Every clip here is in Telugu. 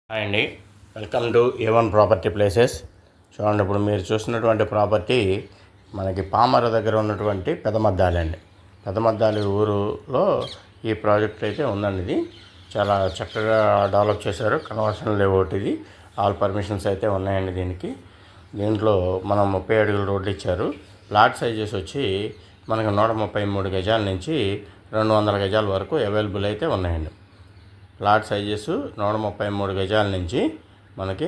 హాయ్ అండి, welcome to A1 property places. చూడండి, ఇప్పుడు మీరు చూస్తున్నటువంటి ప్రాపర్టీ మనకి పామర దగ్గర ఉన్నటువంటి పెదమద్దాలి అండి. పెదమద్దాలి ఊరులో ఈ ప్రాజెక్ట్ అయితే ఉందండి. ఇది చాలా చక్కగా డెవలప్ చేశారు. కన్వర్షన్ లేఅవుట్ ఇది. ఆల్ పర్మిషన్స్ అయితే ఉన్నాయండి దీంట్లో మనం 30 అడుగుల రోడ్లు ఇచ్చారు. ప్లాట్ సైజెస్ వచ్చి మనకు 133 గజాల నుంచి 200 గజాల వరకు అవైలబుల్ అయితే ఉన్నాయండి. ప్లాట్ సైజెస్ 133 గజాల నుంచి మనకి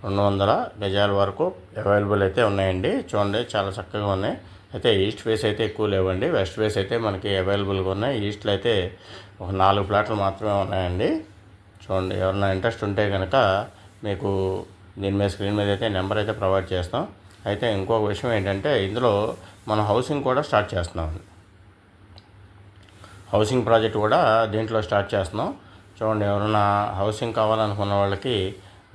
200 గజాల వరకు అవైలబుల్ అయితే ఉన్నాయండి. చూడండి, చాలా చక్కగా ఉన్నాయి. అయితే ఈస్ట్ ఫేస్ అయితే ఎక్కువ లేవండి. వెస్ట్ ఫేస్ అయితే మనకి అవైలబుల్గా ఉన్నాయి. ఈస్ట్లో అయితే ఒక 4 ప్లాట్లు మాత్రమే ఉన్నాయండి. చూడండి, ఎవరైనా ఇంట్రెస్ట్ ఉంటే కనుక మీకు దీని మీద స్క్రీన్ మీద అయితే నెంబర్ అయితే ప్రొవైడ్ చేస్తాం. అయితే ఇంకొక విషయం ఏంటంటే, ఇందులో మనం హౌసింగ్ కూడా స్టార్ట్ చేస్తున్నామండి. హౌసింగ్ ప్రాజెక్ట్ కూడా దీంట్లో స్టార్ట్ చేస్తున్నాం. చూడండి, ఎవరైనా హౌసింగ్ కావాలనుకున్న వాళ్ళకి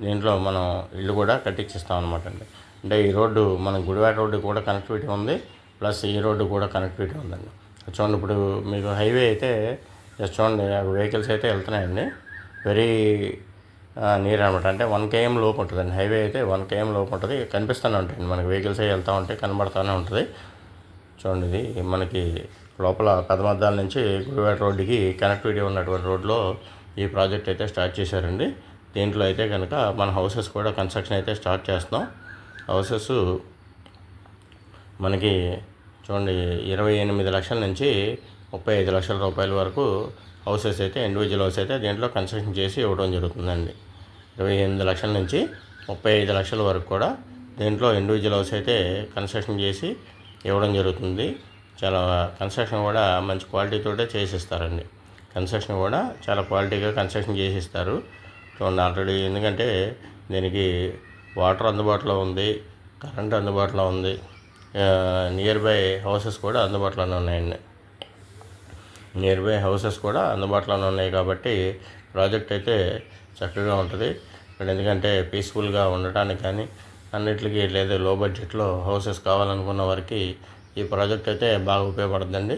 దీంట్లో మనం ఇల్లు కూడా కట్టించిస్తాం అనమాట అండి. అంటే ఈ రోడ్డు మన గుడివాడ రోడ్డు కూడా కనెక్టివిటీ ఉంది, ప్లస్ ఈ రోడ్డు కూడా కనెక్టివిటీ ఉందండి. చూడండి, ఇప్పుడు మీకు హైవే అయితే చూడండి, వెహికల్స్ అయితే వెళ్తున్నాయండి. వెరీ నియర్ అనమాట. అంటే 1 km లోపు ఉంటుందండి. హైవే అయితే 1 km లోపు ఉంటుంది. కనిపిస్తూనే ఉంటాయండి మనకి వెహికల్స్ అవి వెళ్తూ ఉంటాయి, కనబడుతూనే ఉంటుంది. చూడండి, ఇది మనకి లోపల పెదమద్దాల నుంచి గుడివాడ రోడ్డుకి కనెక్టివిటీ ఉన్నటువంటి రోడ్లో ఈ ప్రాజెక్ట్ అయితే స్టార్ట్ చేశారండి. దీంట్లో అయితే కనుక మన హౌసెస్ కూడా కన్స్ట్రక్షన్ అయితే స్టార్ట్ చేస్తున్నాం. హౌసెస్ మనకి చూడండి 28 లక్షల నుంచి 35 లక్షల రూపాయల వరకు హౌసెస్ అయితే ఇండివిజువల్ హౌస్ అయితే దీంట్లో కన్స్ట్రక్షన్ చేసి ఇవ్వడం జరుగుతుందండి. 28 లక్షల నుంచి 35 లక్షల వరకు కూడా దీంట్లో ఇండివిజువల్ హౌస్ అయితే కన్స్ట్రక్షన్ చేసి ఇవ్వడం జరుగుతుంది. చాలా కన్స్ట్రక్షన్ కూడా మంచి క్వాలిటీతోటే చేసిస్తారండి. కన్స్ట్రక్షన్ కూడా చాలా క్వాలిటీగా కన్స్ట్రక్షన్ చేసిస్తారు. చూడండి, ఆల్రెడీ ఎందుకంటే దీనికి వాటర్ అందుబాటులో ఉంది, కరెంట్ అందుబాటులో ఉంది, నియర్ బై హౌసెస్ కూడా అందుబాటులోనే ఉన్నాయండి. అందుబాటులోనే ఉన్నాయి కాబట్టి ప్రాజెక్ట్ అయితే చక్కగా ఉంటుంది. ఇక్కడ ఎందుకంటే పీస్ఫుల్గా ఉండటానికి కానీ అన్నిటికీ లేదా లో బడ్జెట్లో హౌసెస్ కావాలనుకున్న వారికి ఈ ప్రాజెక్ట్ అయితే బాగా ఉపయోగపడుతుందండి.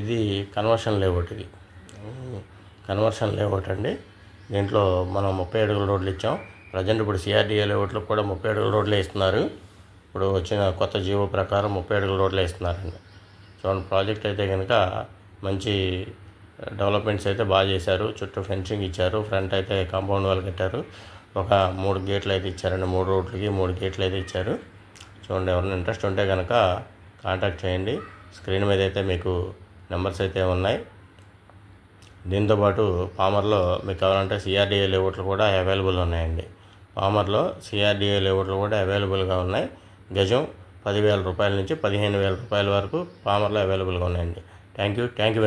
ఇది కన్వర్షన్ లేఅవుట్ అండి. దీంట్లో మనం 30 అడుగుల రోడ్లు ఇచ్చాం. ప్రజెంట్ ఇప్పుడు CRDA లేఅవుట్లో కూడా 30 అడుగుల రోడ్లే ఇస్తున్నారు. ఇప్పుడు వచ్చిన కొత్త జీవో ప్రకారం 30 అడుగుల రోడ్లే ఇస్తున్నారండి. చూడండి, ప్రాజెక్ట్ అయితే కనుక మంచి డెవలప్మెంట్స్ అయితే బాగా చేశారు. చుట్టూ ఫెన్సింగ్ ఇచ్చారు. ఫ్రంట్ అయితే కాంపౌండ్ వాళ్ళు కట్టారు. ఒక 3 గేట్లు అయితే ఇచ్చారండి. 3 రోడ్లకి 3 గేట్లు అయితే ఇచ్చారు. చూడండి, ఎవరైనా ఇంట్రెస్ట్ ఉంటే కనుక కాంటాక్ట్ చేయండి. స్క్రీన్ మీద అయితే మీకు నెంబర్స్ అయితే ఉన్నాయి. దీంతోపాటు పామర్లో మీకు కావాలంటే CRDA లేఅవుట్లు కూడా అవైలబుల్ ఉన్నాయండి. పామర్లో CRDA లేఅవుట్లు కూడా అవైలబుల్గా ఉన్నాయి. గజం 10,000 రూపాయల నుంచి 15,000 రూపాయల వరకు పామర్లో అవైలబుల్గా ఉన్నాయండి. Thank you very much.